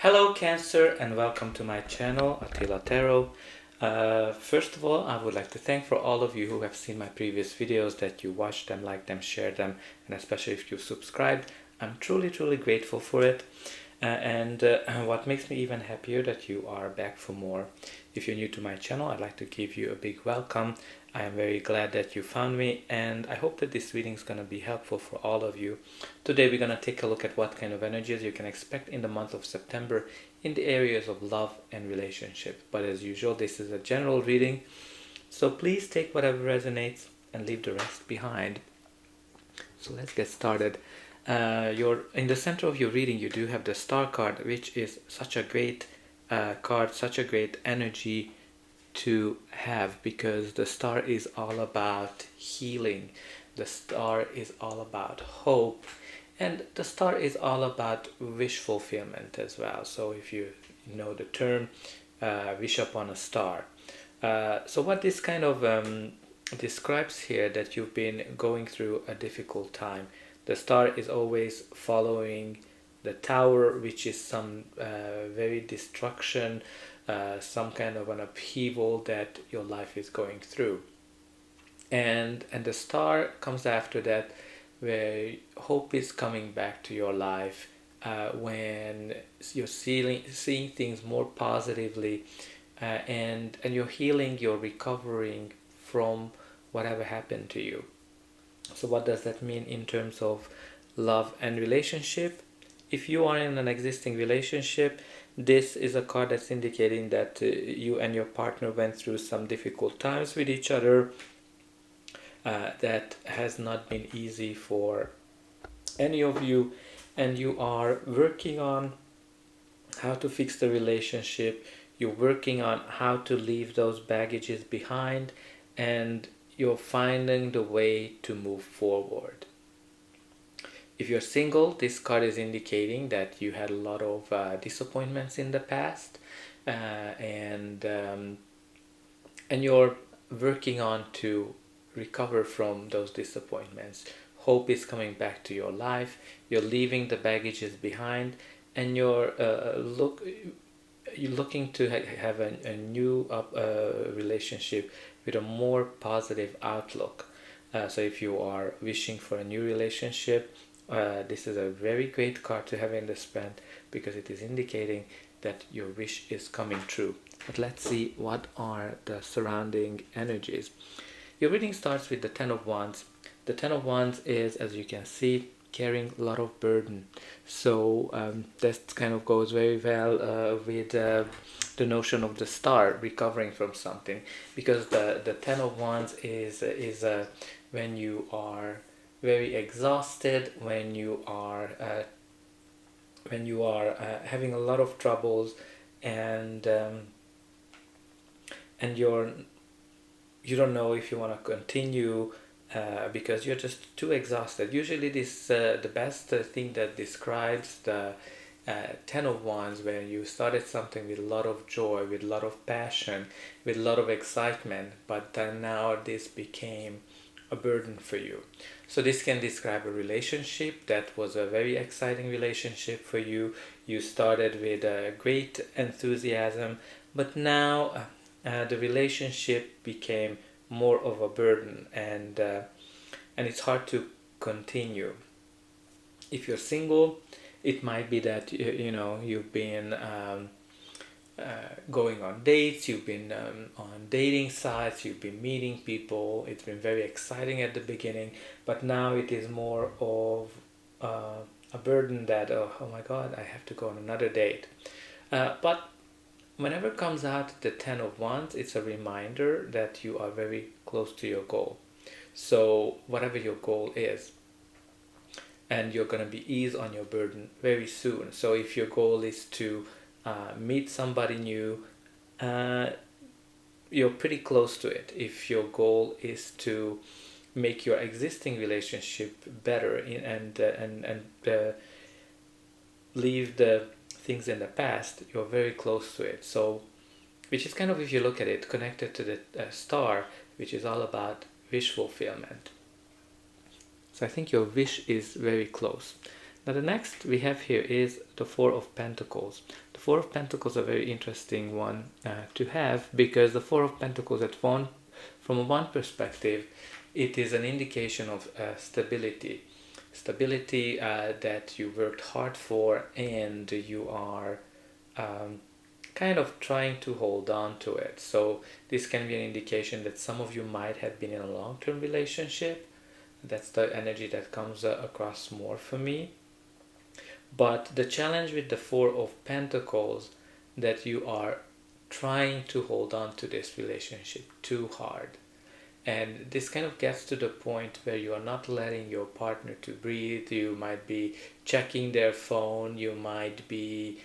Hello Cancer and welcome to my channel Attila Tarot. First of all, I would like to thank for all of you who have seen my previous videos, that you watched them, liked them, shared them, and especially if you subscribed. I'm truly grateful for it. And what makes me even happier that you are back for more. If you're new to my channel, I'd like to give you a big welcome. I am very glad that you found me, and I hope that this reading is going to be helpful for all of you. Today we're going to take a look at what kind of energies you can expect in the month of September in the areas of love and relationship. But as usual, this is a general reading, so please take whatever resonates and leave the rest behind. So let's get started. In the center of your reading, you do have the Star card, which is such a great card, such a great energy to have, because the Star is all about healing. The Star is all about hope, and the Star is all about wish fulfillment as well. So if you know the term, wish upon a star. So what this kind of describes here, that you've been going through a difficult time. The Star is always following the Tower, which is some very destruction, some kind of an upheaval that your life is going through. And the Star comes after that, where hope is coming back to your life, when you're seeing things more positively, and you're healing, you're recovering from whatever happened to you. So what does that mean in terms of love and relationship? If you are in an existing relationship, this is a card that's indicating that you and your partner went through some difficult times with each other. That has not been easy for any of you, and you are working on how to fix the relationship. You're working on how to leave those baggages behind, and you're finding the way to move forward. If you're single, this card is indicating that you had a lot of disappointments in the past, and you're working on to recover from those disappointments. Hope is coming back to your life. You're leaving the baggages behind, and you're looking to have a new relationship with a more positive outlook. So if you are wishing for a new relationship, this is a very great card to have in the spread, because it is indicating that your wish is coming true. But let's see what are the surrounding energies. Your reading starts with the Ten of Wands. The Ten of Wands is, as you can see, carrying a lot of burden. So that kind of goes very well with the notion of the Star recovering from something, because the Ten of Wands is when you are very exhausted, when you are having a lot of troubles, and you don't know if you want to continue, because you're just too exhausted. Usually this the best thing that describes the Ten of Wands, where you started something with a lot of joy, with a lot of passion, with a lot of excitement, but then now this became a burden for you. So this can describe a relationship that was a very exciting relationship for you. You started with a great enthusiasm, but now the relationship became more of a burden, and it's hard to continue. If you're single, it might be that you've been going on dates, you've been on dating sites, you've been meeting people. It's been very exciting at the beginning, but now it is more of a burden that oh my god, I have to go on another date. But whenever it comes out the Ten of Wands, it's a reminder that you are very close to your goal. So whatever your goal is, and you're going to be ease on your burden very soon. So if your goal is to meet somebody new, you're pretty close to it. If your goal is to make your existing relationship better and leave the things in the past, you're very close to it. So, which is kind of, if you look at it, connected to the Star, which is all about wish fulfillment. So I think your wish is very close. Now the next we have here is the Four of Pentacles. The Four of Pentacles is a very interesting one to have, because the Four of Pentacles from one perspective, it is an indication of stability. Stability that you worked hard for, and you are kind of trying to hold on to it. So this can be an indication that some of you might have been in a long-term relationship. That's the energy that comes across more for me. But the challenge with the Four of Pentacles, that you are trying to hold on to this relationship too hard. And this kind of gets to the point where you are not letting your partner to breathe. You might be checking their phone. You might be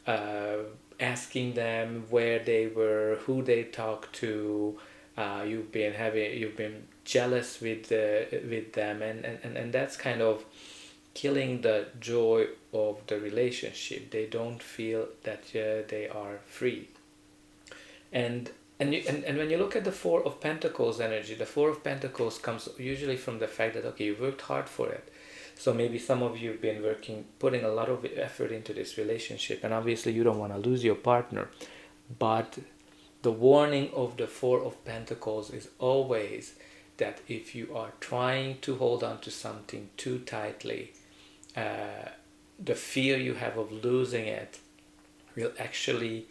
asking them where they were, who they talked to. You've been jealous with them, and that's kind of killing the joy of the relationship. They don't feel that they are free. And when you look at the Four of Pentacles energy, the Four of Pentacles comes usually from the fact that, okay, you worked hard for it. So maybe some of you have been putting a lot of effort into this relationship, and obviously you don't want to lose your partner. But the warning of the Four of Pentacles is always that if you are trying to hold on to something too tightly, the fear you have of losing it will actually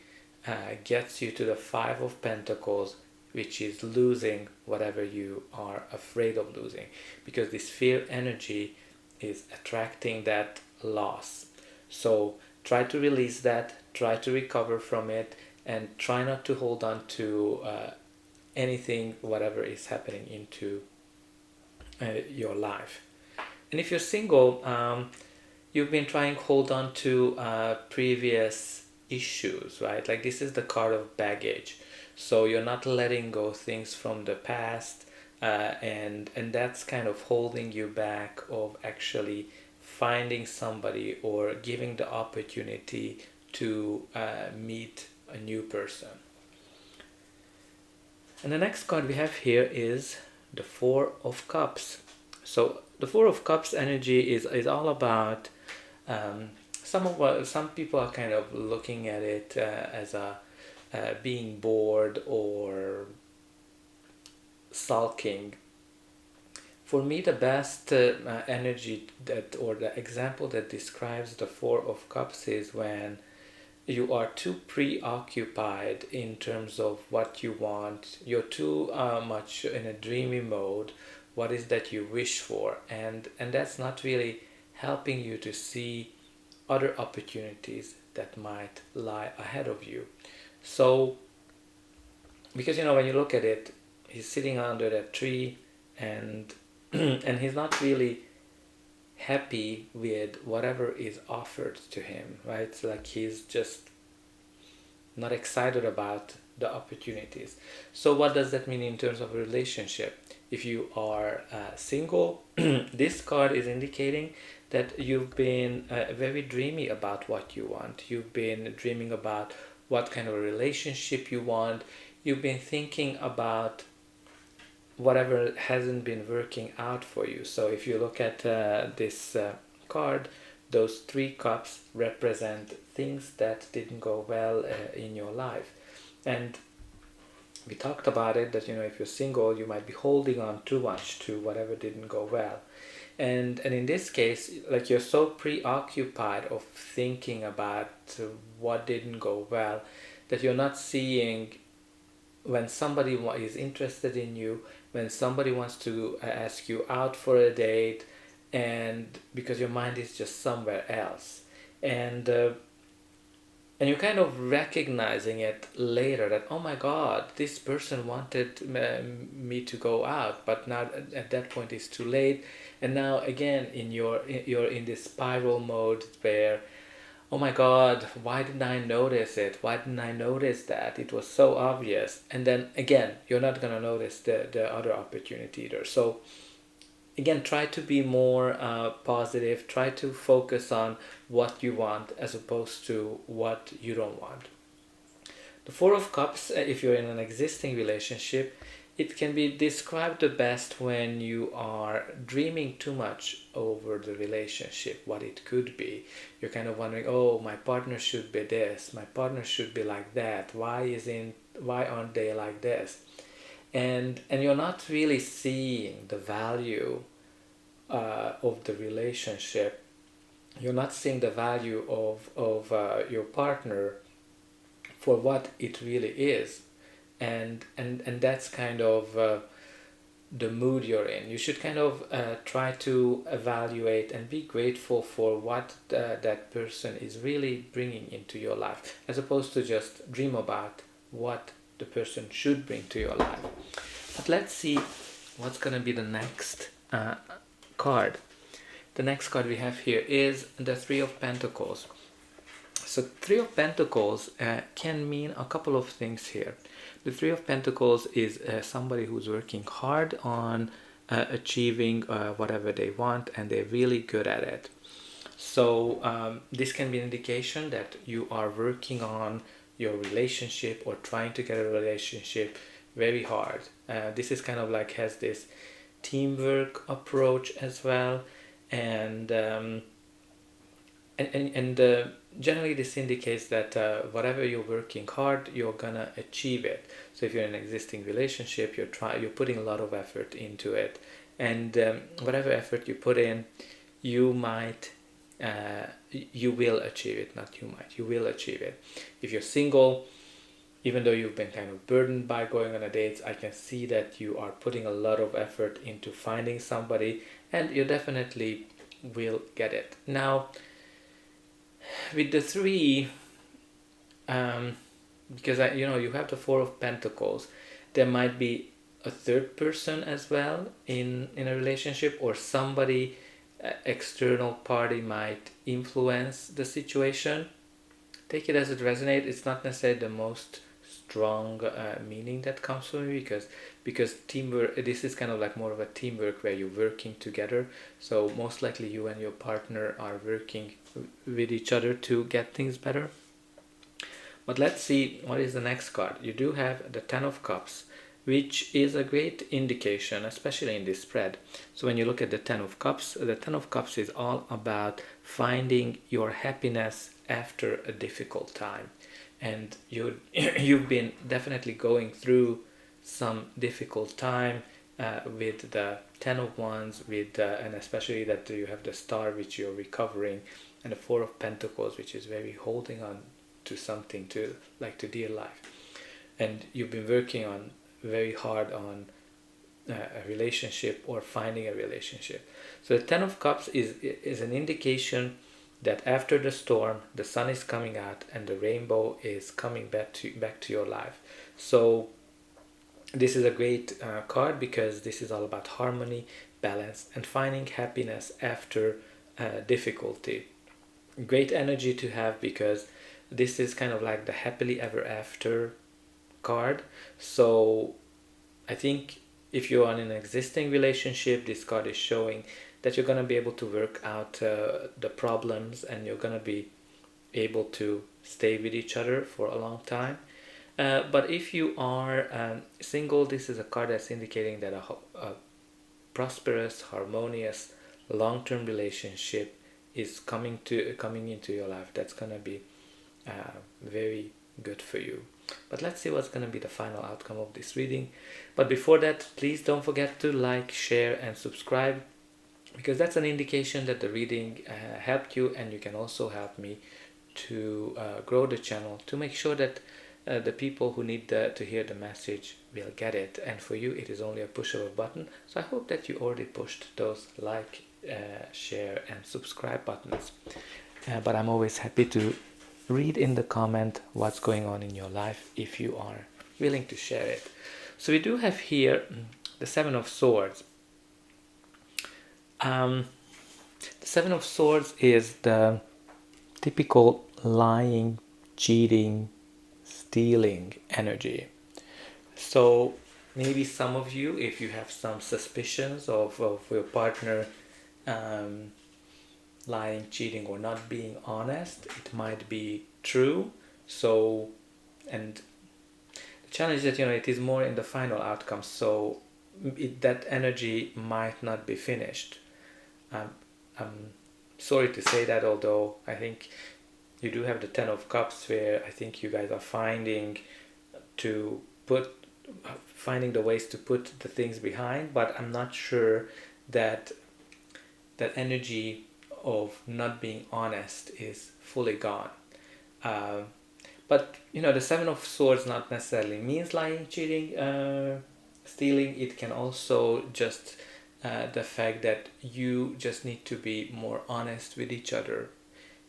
gets you to the Five of Pentacles, which is losing whatever you are afraid of losing, because this fear energy is attracting that loss. So try to release that, try to recover from it, and try not to hold on to anything, whatever is happening into your life. And if you're single, you've been trying to hold on to previous issues, right? Like, this is the card of baggage. So you're not letting go things from the past, and that's kind of holding you back of actually finding somebody or giving the opportunity to meet a new person. And the next card we have here is the Four of Cups. So the Four of Cups energy is all about some people are kind of looking at it as being bored or sulking. For me, the best energy or the example that describes the Four of Cups is when you are too preoccupied in terms of what you want. You're too much in a dreamy mode. What is that you wish for? And that's not really helping you to see other opportunities that might lie ahead of you. So, because when you look at it, he's sitting under that tree, and and he's not really happy with whatever is offered to him, right? So, like, he's just not excited about the opportunities. So what does that mean in terms of a relationship? If you are single, this card is indicating that you've been very dreamy about what you want. You've been dreaming about what kind of a relationship you want. You've been thinking about whatever hasn't been working out for you. So if you look at this card, those 3 cups represent things that didn't go well in your life. And we talked about it, that if you're single, you might be holding on too much to whatever didn't go well. And in this case, like, you're so preoccupied of thinking about what didn't go well that you're not seeing when somebody is interested in you, when somebody wants to ask you out for a date, and because your mind is just somewhere else. And you're kind of recognizing it later that, oh my God, this person wanted me to go out, but now at that point it's too late. And now again you're in this spiral mode where, oh my God, why didn't I notice it? Why didn't I notice that? It was so obvious. And then again, you're not going to notice the other opportunity either. So again, try to be more positive. Try to focus on what you want as opposed to what you don't want. The Four of Cups, if you're in an existing relationship, it can be described the best when you are dreaming too much over the relationship, what it could be. You're kind of wondering, oh, my partner should be this, my partner should be like that, why aren't they like this? And you're not really seeing the value of the relationship. You're not seeing the value of your partner for what it really is, and that's kind of the mood you're in. You should kind of try to evaluate and be grateful for what that person is really bringing into your life, as opposed to just dream about what the person should bring to your life. But let's see what's going to be the next card. The next card we have here is the Three of Pentacles. So Three of Pentacles can mean a couple of things here. The Three of Pentacles is somebody who's working hard on achieving whatever they want, and they're really good at it. So this can be an indication that you are working on your relationship or trying to get a relationship very hard. This is kind of like has this teamwork approach as well, and generally this indicates that whatever you're working hard, you're gonna achieve it. So if you're in an existing relationship, you're putting a lot of effort into it, and whatever effort you put in, you will achieve it. Not you might, you will achieve it. If you're single, even though you've been kind of burdened by going on a date, I can see that you are putting a lot of effort into finding somebody, and you definitely will get it. Now, with the three, because you have the Four of Pentacles, there might be a third person as well in a relationship, or somebody external party might influence the situation. Take it as it resonates. It's not necessarily the most strong meaning that comes from me, because teamwork, this is kind of like more of a teamwork where you're working together. So most likely you and your partner are working with each other to get things better. But let's see what is the next card. You do have the Ten of Cups, which is a great indication, especially in this spread. So when you look at the Ten of Cups is all about finding your happiness after a difficult time. And you've been definitely going through some difficult time with the Ten of Wands, and especially that you have the Star, which you're recovering, and the Four of Pentacles, which is very holding on to something, to dear life. And you've been working on very hard on a relationship or finding a relationship. So the Ten of Cups is an indication that after the storm, the sun is coming out and the rainbow is coming back to your life. So this is a great card, because this is all about harmony, balance, and finding happiness after difficulty. Great energy to have, because this is kind of like the happily ever after card. So I think if you're in an existing relationship, this card is showing that you're going to be able to work out the problems, and you're going to be able to stay with each other for a long time. But if you are single, this is a card that's indicating that a prosperous, harmonious, long-term relationship is coming into your life. That's going to be very good for you. But let's see what's going to be the final outcome of this reading. But before that, please don't forget to like, share, and subscribe, because that's an indication that the reading helped you, and you can also help me to grow the channel, to make sure that the people who need to hear the message will get it. And for you, it is only a push of a button. So I hope that you already pushed those like, share, and subscribe buttons. But I'm always happy to read in the comment what's going on in your life, if you are willing to share it. So we do have here the Seven of Swords. The Seven of Swords is the typical lying, cheating, stealing energy. So maybe some of you, if you have some suspicions of your partner lying, cheating, or not being honest, it might be true. So, and the challenge that, you know, it is more in the final outcome, so that energy might not be finished. I'm sorry to say that, although I think you do have the Ten of Cups, where I think you guys are finding the ways to put the things behind, but I'm not sure that that energy of not being honest is fully gone. But you know, the Seven of Swords not necessarily means lying, cheating, stealing. It can also just the fact that you just need to be more honest with each other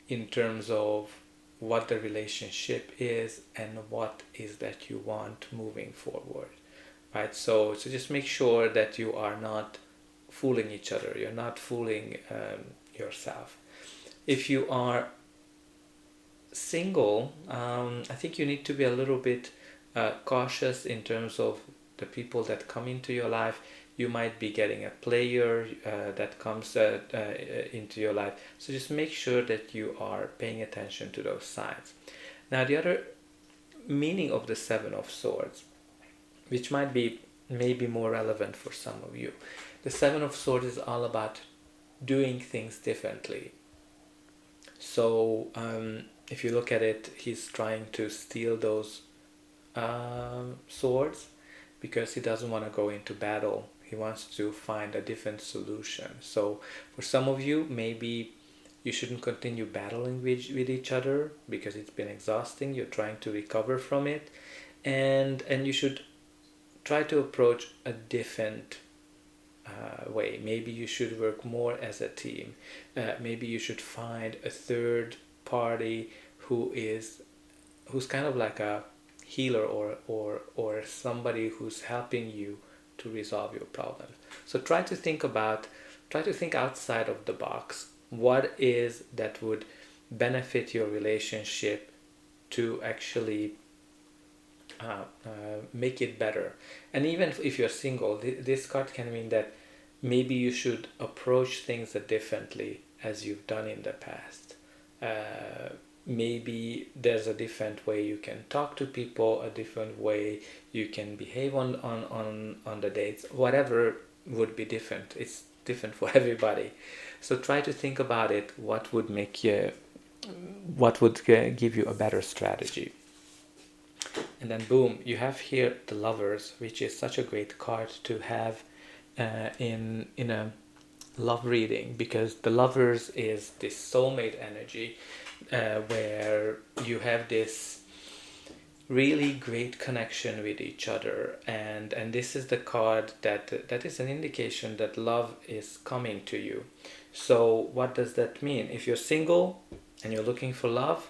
in terms of what the relationship is and what is that you want moving forward, right? So just make sure that you are not fooling each other, you're not fooling yourself. If you are single, I think you need to be a little bit cautious in terms of the people that come into your life. You might be getting a player that comes into your life, so just make sure that you are paying attention to those signs. Now, the other meaning of the Seven of Swords, which might be maybe more relevant for some of you, the Seven of Swords is all about doing things differently. So if you look at it, he's trying to steal those swords because he doesn't want to go into battle. He wants to find a different solution. So for some of you, maybe you shouldn't continue battling with each other because it's been exhausting. You're trying to recover from it, and you should try to approach a different way. Maybe you should work more as a team. Maybe you should find a third party who's kind of like a healer or somebody who's helping you to resolve your problem. So try to think outside of the box. What is that would benefit your relationship to actually make it better? And even if you're single, this card can mean that maybe you should approach things differently as you've done in the past. Maybe there's a different way you can talk to people, a different way you can behave on the dates. Whatever would be different. It's different for everybody. So try to think about it. What would give you a better strategy? And then boom, you have here the Lovers, which is such a great card to have in a love reading, because the Lovers is this soulmate energy where you have this really great connection with each other, and this is the card that is an indication that love is coming to you. So what does that mean? If you're single and you're looking for love,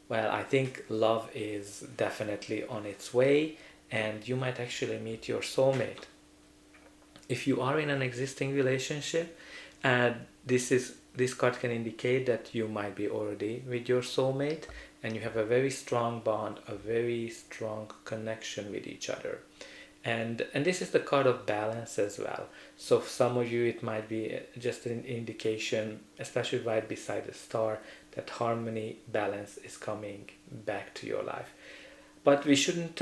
well, I think love is definitely on its way, and you might actually meet your soulmate. If you are in an existing relationship, this card can indicate that you might be already with your soulmate and you have a very strong bond, a very strong connection with each other. And this is the card of balance as well. So for some of you, it might be just an indication, especially right beside the star, that harmony, balance is coming back to your life. But we shouldn't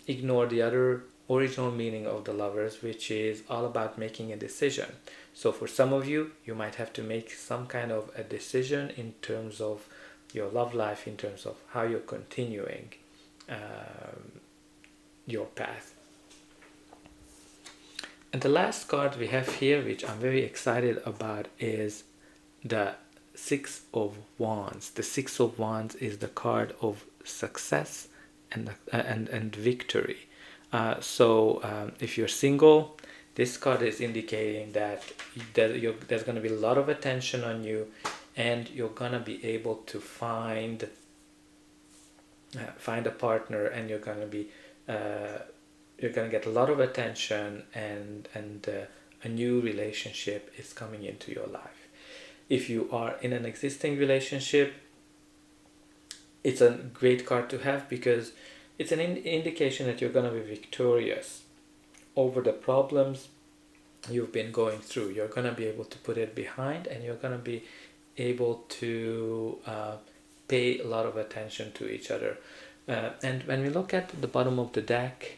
ignore the other original meaning of the Lovers, which is all about making a decision. So for some of you, you might have to make some kind of a decision in terms of your love life, in terms of how you're continuing your path. And the last card we have here, which I'm very excited about, is the Six of Wands. The Six of Wands is the card of success and victory. So if you're single, this card is indicating that there's going to be a lot of attention on you, and you're going to be able to find a partner, and you're going to get a lot of attention, and a new relationship is coming into your life. If you are in an existing relationship, it's a great card to have because it's an indication that you're going to be victorious over the problems you've been going through. You're going to be able to put it behind, and you're going to be able to pay a lot of attention to each other. And when we look at the bottom of the deck,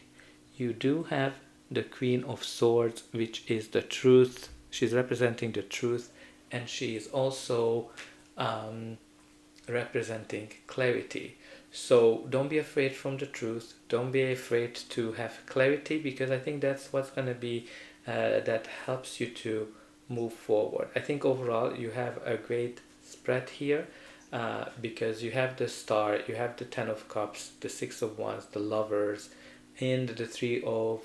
you do have the Queen of Swords, which is the truth. She's representing the truth, and she is also representing clarity. So don't be afraid from the truth. Don't be afraid to have clarity, because I think that's what's going to be that helps you to move forward. I think overall you have a great spread here, because you have the Star, you have the Ten of Cups, the Six of Wands, the Lovers, and the Three of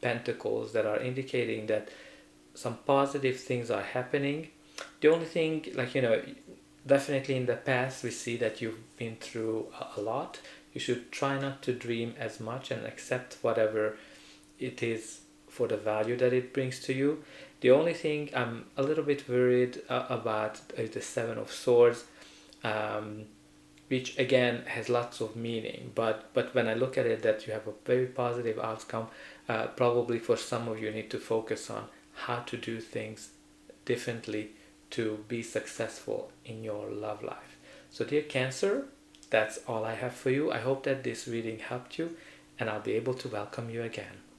Pentacles, that are indicating that some positive things are happening. The only thing, like, definitely in the past we see that you've been through a lot. You should try not to dream as much and accept whatever it is for the value that it brings to you. The only thing I'm a little bit worried about is the Seven of Swords, which again has lots of meaning, but when I look at it, that you have a very positive outcome. Probably for some of you need to focus on how to do things differently to be successful in your love life. So dear Cancer, that's all I have for you. I hope that this reading helped you, and I'll be able to welcome you again.